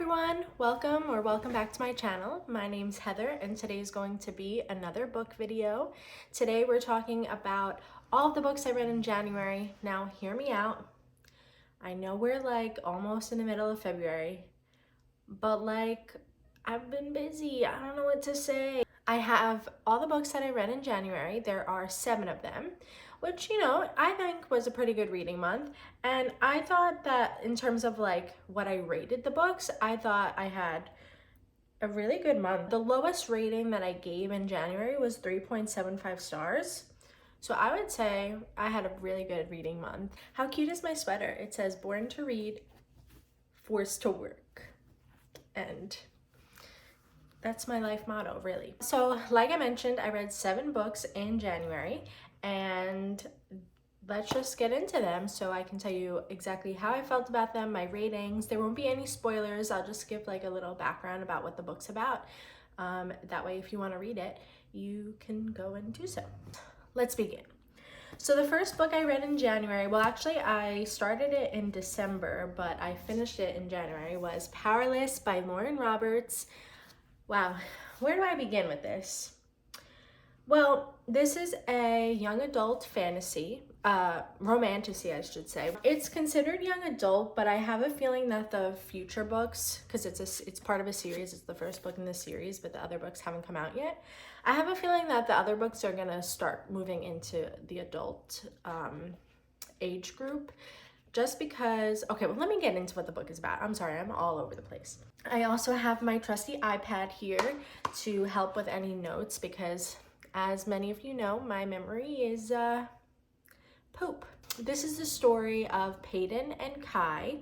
everyone, welcome back to my channel. My name's Heather and today is going to be another book video. Today we're talking about all of the books I read in January. Now hear me out. I know we're like almost in the middle of February, but like I've been busy. I don't know what to say. I have all the books that I read in January. There are 7 of them, which, I think was a pretty good reading month. And I thought that in terms of like what I rated the books, I thought I had a really good month. The lowest rating that I gave in January was 3.75 stars. So I would say I had a really good reading month. How cute is my sweater? It says born to read, forced to work. And that's my life motto, really. So like I mentioned, I read 7 books in January, and let's just get into them so I can tell you exactly how I felt about them, my ratings. There won't be any spoilers. I'll just give like a little background about what the book's about. That way, if you want to read it, you can go and do so. Let's begin. So the first book I read in January, well actually I started it in December, but I finished it in January, was Powerless by Lauren Roberts. Wow, where do I begin with this? Well, this is a young adult fantasy, romantasy, I should say. It's considered young adult, but I have a feeling that the future books, because it's part of a series, it's the first book in the series, but the other books haven't come out yet. I have a feeling that the other books are gonna start moving into the adult age group. Just because, okay, well, let me get into what the book is about. I'm sorry, I'm all over the place. I also have my trusty iPad here to help with any notes because, as many of you know, my memory is poop. This is the story of Peyton and Kai.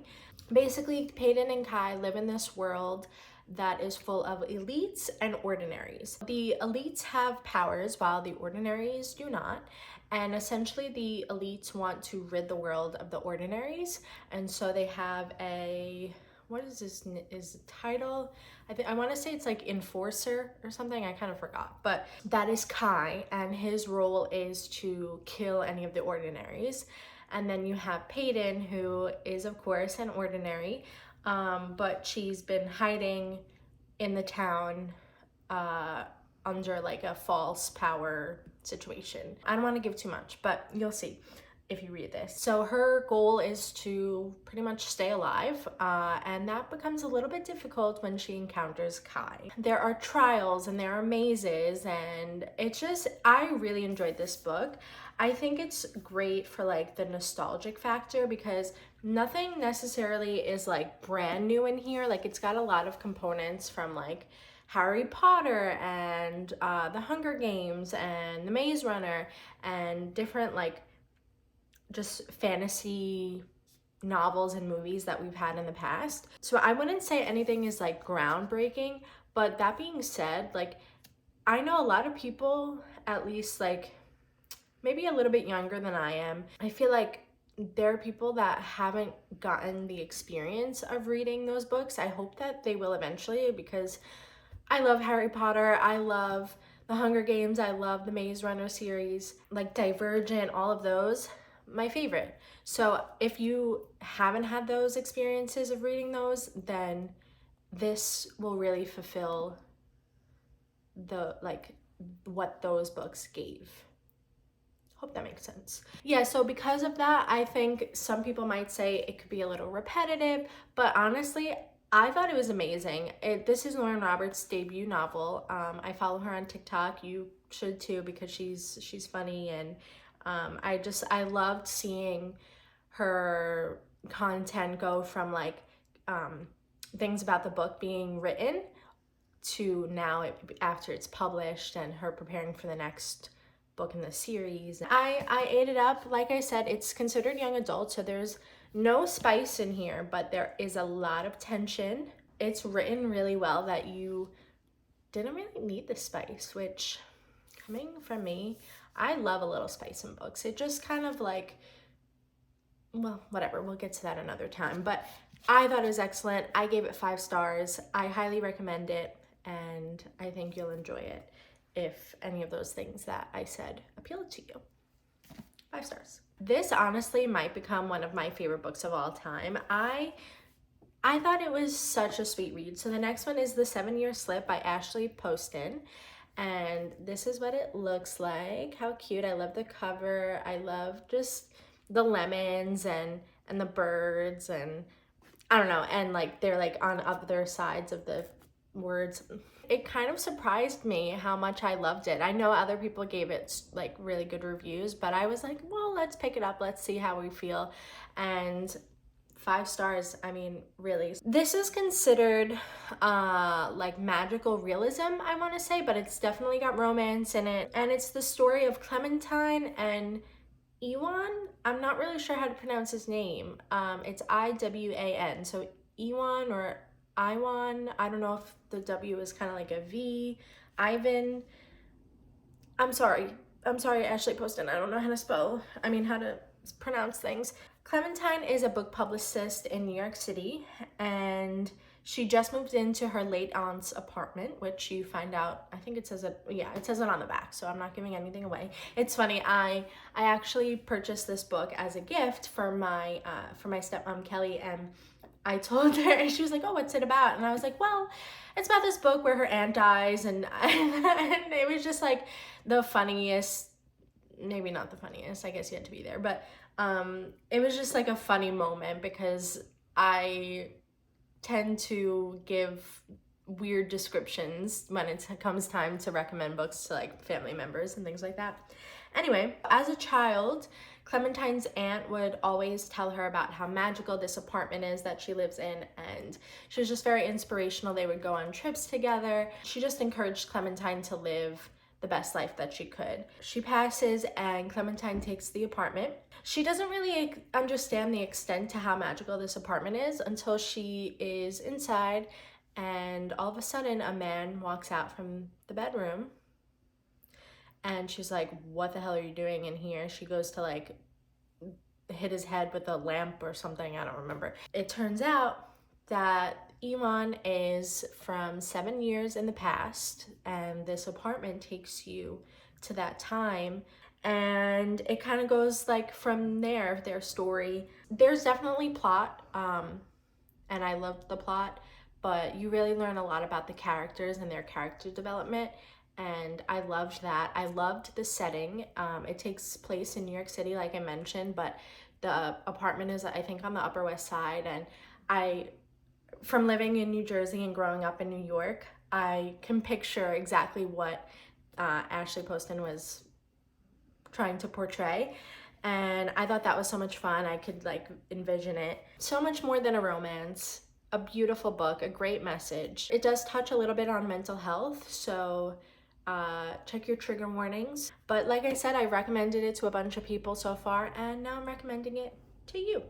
Basically, Peyton and Kai live in this world that is full of elites and ordinaries. The elites have powers while the ordinaries do not. And essentially the elites want to rid the world of the ordinaries. And so they have a, what is this is title? I want to say it's like enforcer or something. I kind of forgot, but that is Kai, and his role is to kill any of the ordinaries. And then you have Peyton, who is of course an ordinary, but she's been hiding in the town under like a false power situation. I don't want to give too much, but you'll see if you read this. So her goal is to pretty much stay alive, and that becomes a little bit difficult when she encounters Kai. There are trials and there are mazes, and it's just, I really enjoyed this book. I think it's great for like the nostalgic factor because nothing necessarily is like brand new in here. Like it's got a lot of components from like Harry Potter and the Hunger Games and the Maze Runner and different like just fantasy novels and movies that we've had in the past. So I wouldn't say anything is like groundbreaking, but that being said, like I know a lot of people, at least like maybe a little bit younger than I am, I feel like there are people that haven't gotten the experience of reading those books. I hope that they will eventually because I love Harry Potter, I love the Hunger Games, I love the Maze Runner series, like Divergent, all of those, my favorite. So if you haven't had those experiences of reading those, then this will really fulfill the like what those books gave. Hope that makes sense. Yeah, so because of that, I think some people might say it could be a little repetitive, but honestly, I thought it was amazing. This is Lauren Roberts' debut novel. I follow her on TikTok. You should too because she's funny, and I loved seeing her content go from like things about the book being written to now after it's published and her preparing for the next book in the series. I ate it up. Like I said, it's considered young adult, so there's no spice in here, but there is a lot of tension. It's written really well that you didn't really need the spice, which coming from me, I love a little spice in books. It just kind of like, well, whatever, we'll get to that another time, but I thought it was excellent. I gave it 5 stars. I highly recommend it, and I think you'll enjoy it if any of those things that I said appeal to you. 5 stars. This honestly might become one of my favorite books of all time. I I thought it was such a sweet read. So the next one is The 7-Year Slip by Ashley Poston. And this is what it looks like. How cute. I love the cover. I love just the lemons and the birds, and I don't know, and like they're like on other sides of the words. It kind of surprised me how much I loved it. I know other people gave it like really good reviews, but I was like, well, let's pick it up. Let's see how we feel. And 5 stars. I mean, really. This is considered like magical realism, I want to say, but it's definitely got romance in it. And it's the story of Clementine and Iwan. I'm not really sure how to pronounce his name. It's Iwan. So Iwan or Iwan. I don't know if the W is kind of like a V. Ivan. I'm sorry, Ashley Poston. I don't know how to pronounce things. Clementine is a book publicist in New York City, and she just moved into her late aunt's apartment, which you find out, I think it says it, yeah, it says it on the back, so I'm not giving anything away. It's funny, I actually purchased this book as a gift for my stepmom, Kelly, and I told her, and she was like, oh, what's it about? And I was like, well, it's about this book where her aunt dies, and it was just like the funniest, maybe not the funniest, I guess you had to be there, but it was just like a funny moment because I tend to give weird descriptions when it comes time to recommend books to like family members and things like that. Anyway, as a child, Clementine's aunt would always tell her about how magical this apartment is that she lives in, and she was just very inspirational. They would go on trips together. She just encouraged Clementine to live the best life that she could. She passes and Clementine takes the apartment. She doesn't really understand the extent to how magical this apartment is until she is inside, and all of a sudden a man walks out from the bedroom, and she's like, what the hell are you doing in here? She goes to like hit his head with a lamp or something, I don't remember. It turns out that Iwan is from 7 years in the past, and this apartment takes you to that time, and it kind of goes like from there, their story. There's definitely plot, and I loved the plot, but you really learn a lot about the characters and their character development, and I loved that. I loved the setting. It takes place in New York City, like I mentioned, but the apartment is, I think, on the Upper West Side, and from living in New Jersey and growing up in New York, I can picture exactly what Ashley Poston was trying to portray, and I thought that was so much fun. I could like envision it. So much more than a romance. A beautiful book, a great message. It does touch a little bit on mental health, so check your trigger warnings. But like I said, I recommended it to a bunch of people so far, and now I'm recommending it to you.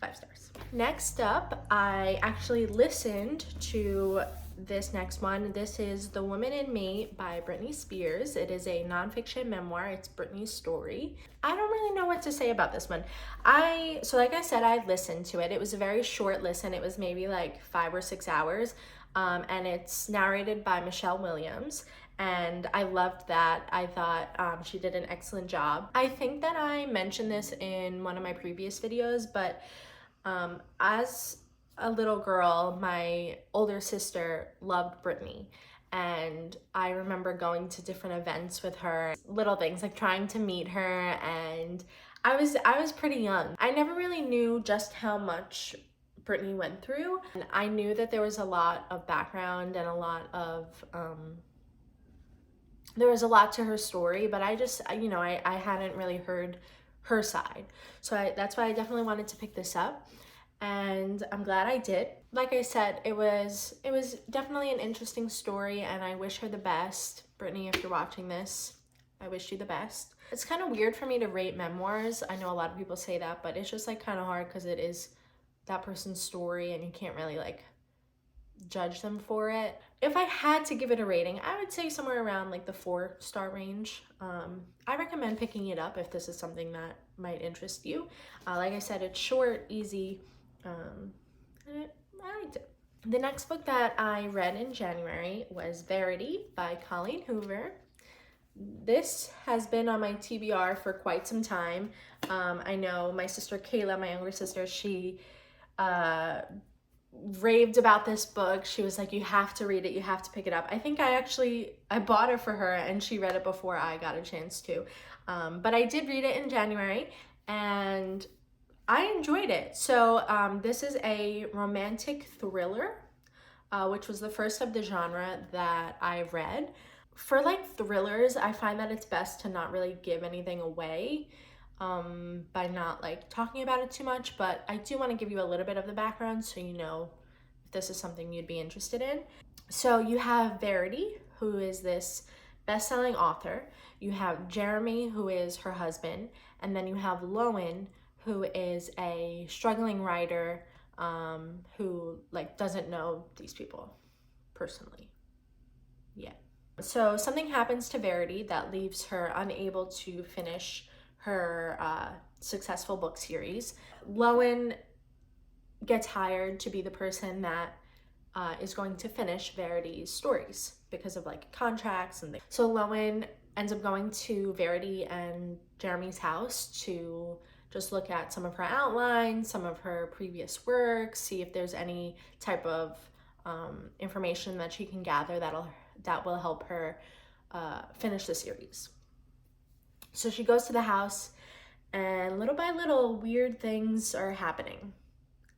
5 stars. Next up, I actually listened to this next one. This is The Woman in Me by Britney Spears. It is a nonfiction memoir. It's Britney's story. I don't really know what to say about this one. So like I said, I listened to it. It was a very short listen. It was maybe like 5 or 6 hours. And it's narrated by Michelle Williams. And I loved that. I thought she did an excellent job. I think that I mentioned this in one of my previous videos, but as a little girl, my older sister loved Britney, and I remember going to different events with her, little things like trying to meet her, and I was pretty young. I never really knew just how much Britney went through, and I knew that there was a lot of background and a lot of there was a lot to her story, but I just, you know, I hadn't really heard her side. So that's why I definitely wanted to pick this up, and I'm glad I did. Like I said, it was definitely an interesting story, and I wish her the best. Britney, if you're watching this, I wish you the best. It's kind of weird for me to rate memoirs. I know a lot of people say that, but it's just like kind of hard because it is that person's story and you can't really like judge them for it. If I had to give it a rating, I would say somewhere around like the 4-star range. I recommend picking it up if this is something that might interest you. Like I said, it's short, easy, and I liked it. The next book that I read in January was Verity by Colleen Hoover. This has been on my TBR for quite some time. I know my sister Kayla, my younger sister, she raved about this book. She was like, you have to read it, you have to pick it up. I think I bought it for her and she read it before I got a chance to. But I did read it in January and I enjoyed it. So this is a romantic thriller, which was the first of the genre that I read. For like thrillers, I find that it's best to not really give anything away by not like talking about it too much, but I do want to give you a little bit of the background so you know if this is something you'd be interested in. So you have Verity, who is this best-selling author. You have Jeremy, who is her husband, and then you have Lowen, who is a struggling writer who like doesn't know these people personally yet. So something happens to Verity that leaves her unable to finish her successful book series. Lowen gets hired to be the person that is going to finish Verity's stories because of like contracts and things. So Lowen ends up going to Verity and Jeremy's house to just look at some of her outlines, some of her previous work, see if there's any type of information that she can gather that will help her finish the series. So she goes to the house and little by little weird things are happening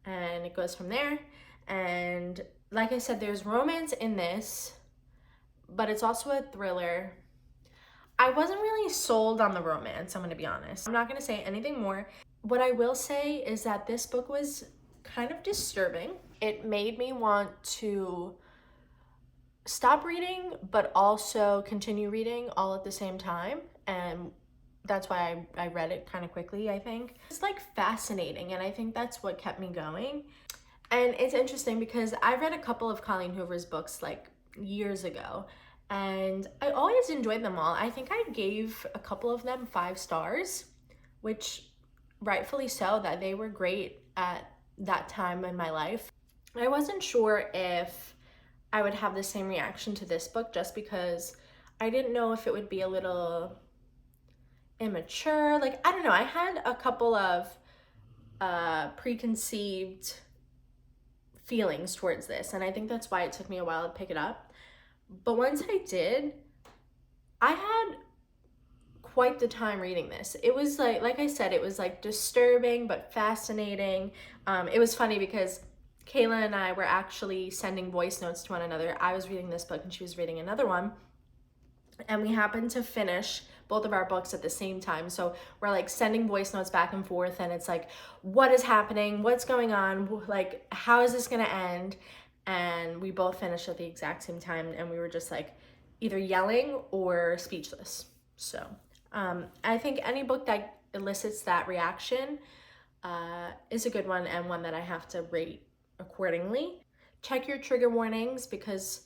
and it goes from there. And like I said, there's romance in this, but it's also a thriller. I wasn't really sold on the romance, I'm gonna be honest. I'm not gonna say anything more. What I will say is that this book was kind of disturbing. It made me want to stop reading, but also continue reading all at the same time. And that's why I read it kind of quickly, I think. It's like fascinating, and I think that's what kept me going. And it's interesting because I read a couple of Colleen Hoover's books like years ago, and I always enjoyed them all. I think I gave a couple of them 5 stars, which rightfully so, that they were great at that time in my life. I wasn't sure if I would have the same reaction to this book just because I didn't know if it would be a little immature. Like, I don't know, I had a couple of preconceived feelings towards this, and I think that's why it took me a while to pick it up. But once I did, I had quite the time reading this. It was like I said, it was like disturbing but fascinating. It was funny because Kayla and I were actually sending voice notes to one another. I was reading this book and she was reading another one, and we happened to finish both of our books at the same time. So we're like sending voice notes back and forth, and it's like, what is happening? What's going on? Like, how is this gonna end? And we both finished at the exact same time, and we were just like either yelling or speechless. So I think any book that elicits that reaction is a good one, and one that I have to rate accordingly. Check your trigger warnings because,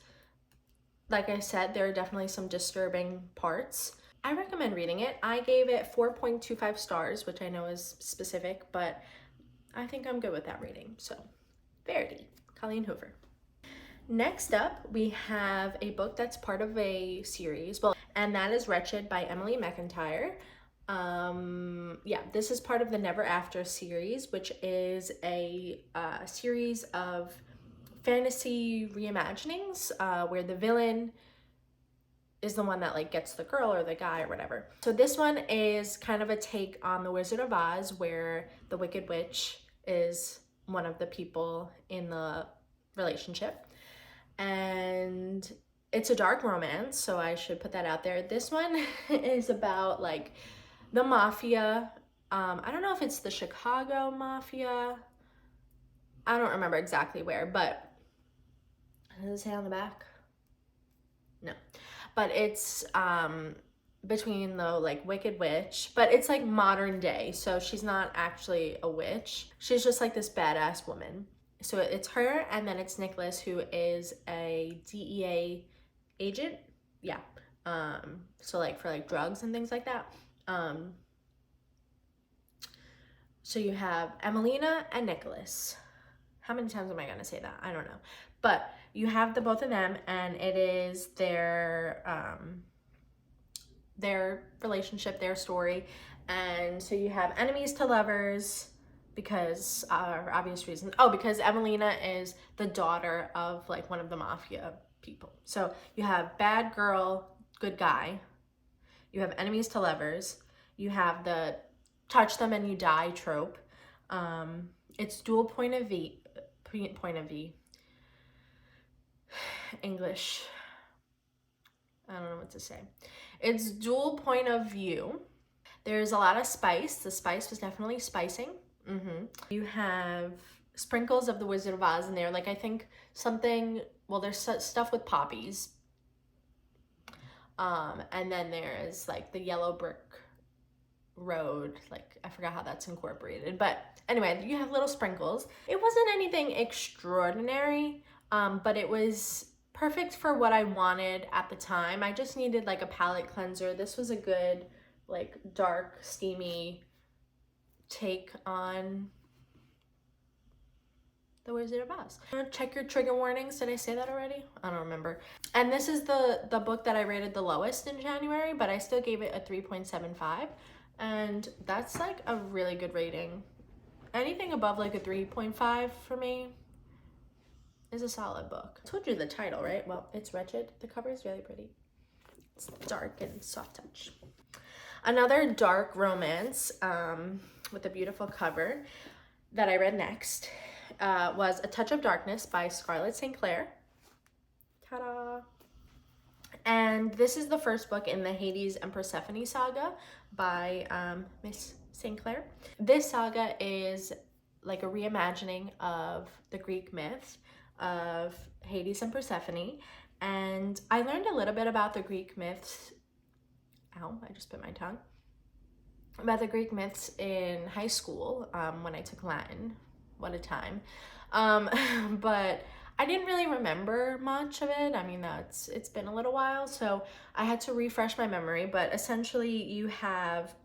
like I said, there are definitely some disturbing parts. I recommend reading it. I gave it 4.25 stars, which I know is specific, but I think I'm good with that rating. So, Verity, Colleen Hoover. Next up, we have a book that's part of a series, and that is Wretched by Emily McIntyre. Yeah, this is part of the Never After series, which is a series of fantasy reimaginings where the villain is the one that like gets the girl or the guy or whatever. So this one is kind of a take on The Wizard of Oz, where the Wicked Witch is one of the people in the relationship. And it's a dark romance, so I should put that out there. This one is about like the mafia. I don't know if it's the Chicago mafia. I don't remember exactly where, but does it say on the back? No. But it's between the like Wicked Witch, but it's like modern day, so she's not actually a witch. She's just like this badass woman. So it's her, and then it's Nicholas, who is a DEA agent. Yeah. So like for like drugs and things like that. So you have Emelina and Nicholas. How many times am I gonna say that? I don't know. But you have the both of them, and it is their relationship, their story. And so you have enemies to lovers, because for obvious reasons. Oh, because Emelina is the daughter of like one of the mafia people. So you have bad girl, good guy. You have enemies to lovers. You have the touch them and you die trope. It's dual point of view. English. I don't know what to say. It's dual point of view. There's a lot of spice. The spice was definitely spicing. You have sprinkles of the Wizard of Oz in there. Like, I think something, well, there's stuff with poppies. And then there's like the yellow brick road. Like, I forgot how that's incorporated. But anyway, you have little sprinkles. It wasn't anything extraordinary, but it was perfect for what I wanted at the time. I just needed like a palette cleanser. This was a good, like, dark, steamy take on the Wizard of Oz. Check your trigger warnings. Did I say that already? I don't remember. And this is the book that I rated the lowest in January, but I still gave it a 3.75. And that's like a really good rating. Anything above like a 3.5 for me is a solid book. I told you the title, right? Well, it's Wretched. The cover is really pretty. It's dark and soft touch. Another dark romance with a beautiful cover that I read next was A Touch of Darkness by Scarlett St. Clair. Ta-da! And this is the first book in the Hades and Persephone saga by Miss St. Clair. This saga is like a reimagining of the Greek myth of Hades and Persephone. And I learned a little bit about the Greek myths. Ow, I just bit my tongue. About the Greek myths in high school when I took Latin. What a time. But I didn't really remember much of it. I mean, it's been a little while, so I had to refresh my memory. But essentially, you have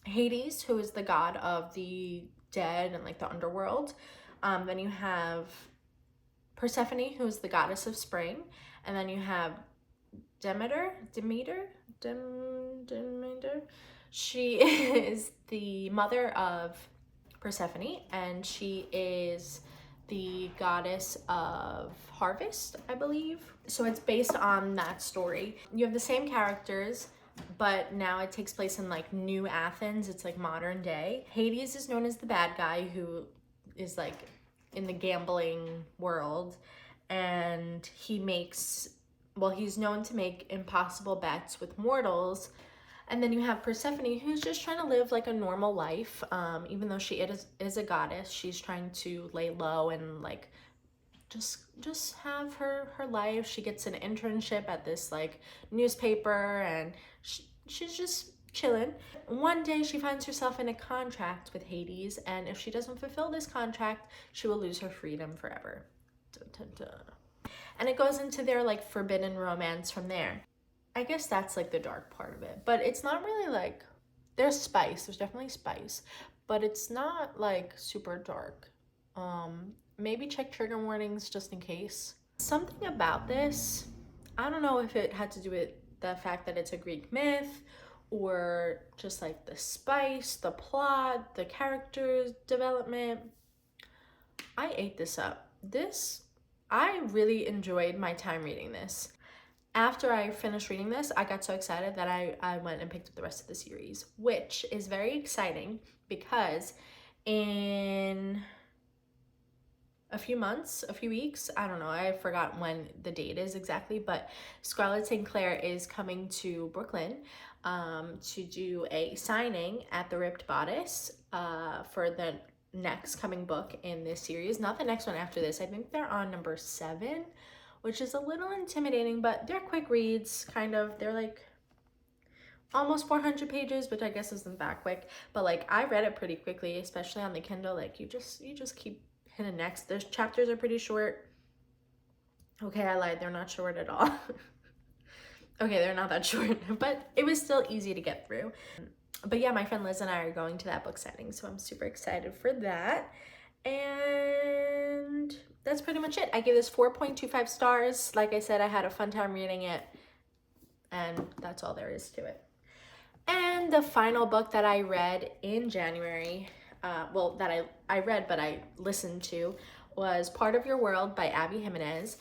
Hades, who is the god of the dead and like the underworld. Then you have Persephone, who is the goddess of spring, and then you have Demeter. She is the mother of Persephone, and she is the goddess of harvest, I believe. So it's based on that story. You have the same characters, but now it takes place in like New Athens. It's like modern day. Hades is known as the bad guy who is like in the gambling world, and he makes, well, he's known to make impossible bets with mortals. And then you have Persephone, who's just trying to live like a normal life. Even though she is a goddess, she's trying to lay low and like just have her life. She gets an internship at this like newspaper, and she's just chilling. One day she finds herself in a contract with Hades, and if she doesn't fulfill this contract, she will lose her freedom forever. Dun, dun, dun. And it goes into their like forbidden romance from there. I guess that's like the dark part of it, but it's not really like, there's spice, there's definitely spice, but it's not like super dark. Maybe check trigger warnings just in case. Something about this, I don't know if it had to do with the fact that it's a Greek myth or just like the spice, the plot, the characters development. I ate this up. I really enjoyed my time reading this. After I finished reading this, I got so excited that I went and picked up the rest of the series, which is very exciting because in a few weeks, I don't know, I forgot when the date is exactly, but Scarlett St. Clair is coming to Brooklyn to do a signing at the Ripped Bodice for the next coming book in this series. Not the next one after this. I think they're on number 7. Which is a little intimidating, but they're quick reads, kind of. They're like almost 400 pages, which I guess isn't that quick, but like I read it pretty quickly, especially on the Kindle. Like you just keep hitting next. Those chapters are pretty short. Okay, I lied, they're not short at all. Okay, they're not that short, but it was still easy to get through. But yeah, my friend Liz and I are going to that book signing, so I'm super excited for that. And that's pretty much it. I gave this 4.25 stars. Like I said, I had a fun time reading it, and that's all there is to it. And the final book that I read in January well, that I read, but I listened to, was Part of Your World by Abby Jimenez.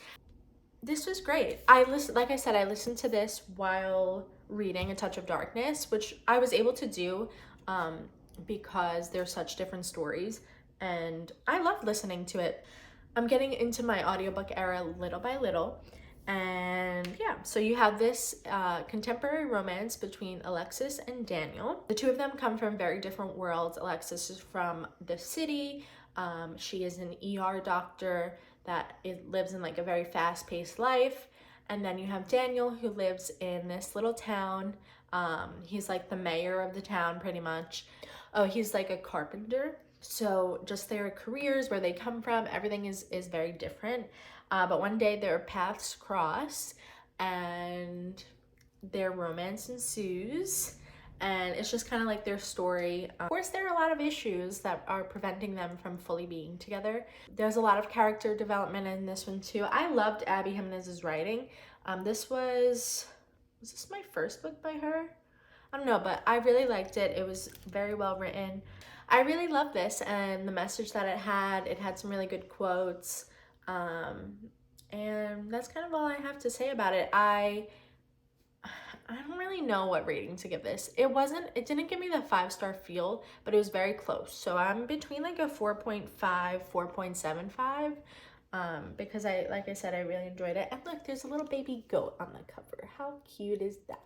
This was great. Like I said, I listened to this while reading A Touch of Darkness, which I was able to do because they're such different stories, and I loved listening to it. I'm getting into my audiobook era little by little, and yeah, so you have this contemporary romance between Alexis and Daniel. The two of them come from very different worlds. Alexis is from the city. She is an ER doctor that lives in like a very fast-paced life. And then you have Daniel, who lives in this little town. He's like the mayor of the town, pretty much. Oh, he's like a carpenter. So just their careers, where they come from, everything is very different. But one day their paths cross and their romance ensues. And it's just kind of like their story. Of course, there are a lot of issues that are preventing them from fully being together. There's a lot of character development in this one too. I loved Abby Jimenez's writing. Was this my first book by her? I don't know, but I really liked it. It was very well written. I really loved this and the message that it had some really good quotes. And that's kind of all I have to say about it. I don't really know what rating to give this. It didn't give me the 5-star feel, but it was very close. So I'm between like a 4.5, 4.75, because like I said, I really enjoyed it. And look, there's a little baby goat on the cover. How cute is that?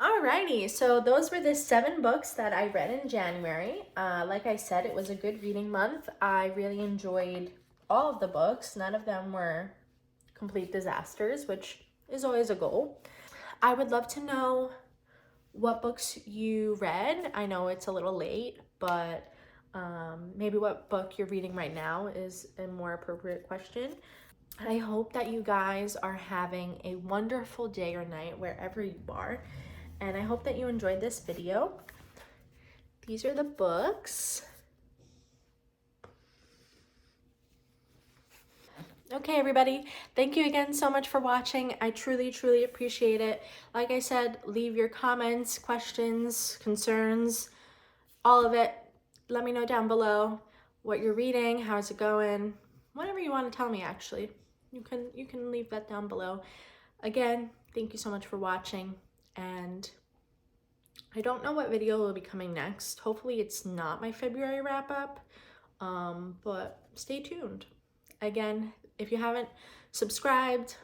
Alrighty, so those were the 7 books that I read in January. Like I said, it was a good reading month. I really enjoyed all of the books. None of them were complete disasters, which is always a goal. I would love to know what books you read. I know it's a little late, but maybe what book you're reading right now is a more appropriate question. I hope that you guys are having a wonderful day or night wherever you are. And I hope that you enjoyed this video. These are the books. Okay, everybody, thank you again so much for watching. I truly, truly appreciate it. Like I said, leave your comments, questions, concerns, all of it. Let me know down below what you're reading, how's it going, whatever you want to tell me, actually. You can leave that down below. Again, thank you so much for watching, and I don't know what video will be coming next. Hopefully it's not my February wrap-up, but stay tuned. Again, if you haven't subscribed,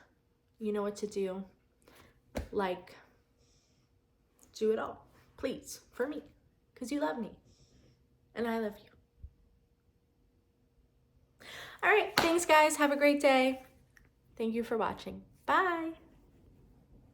you know what to do. Like, do it all, please, for me, because you love me, and I love you. All right, thanks guys, have a great day. Thank you for watching. Bye.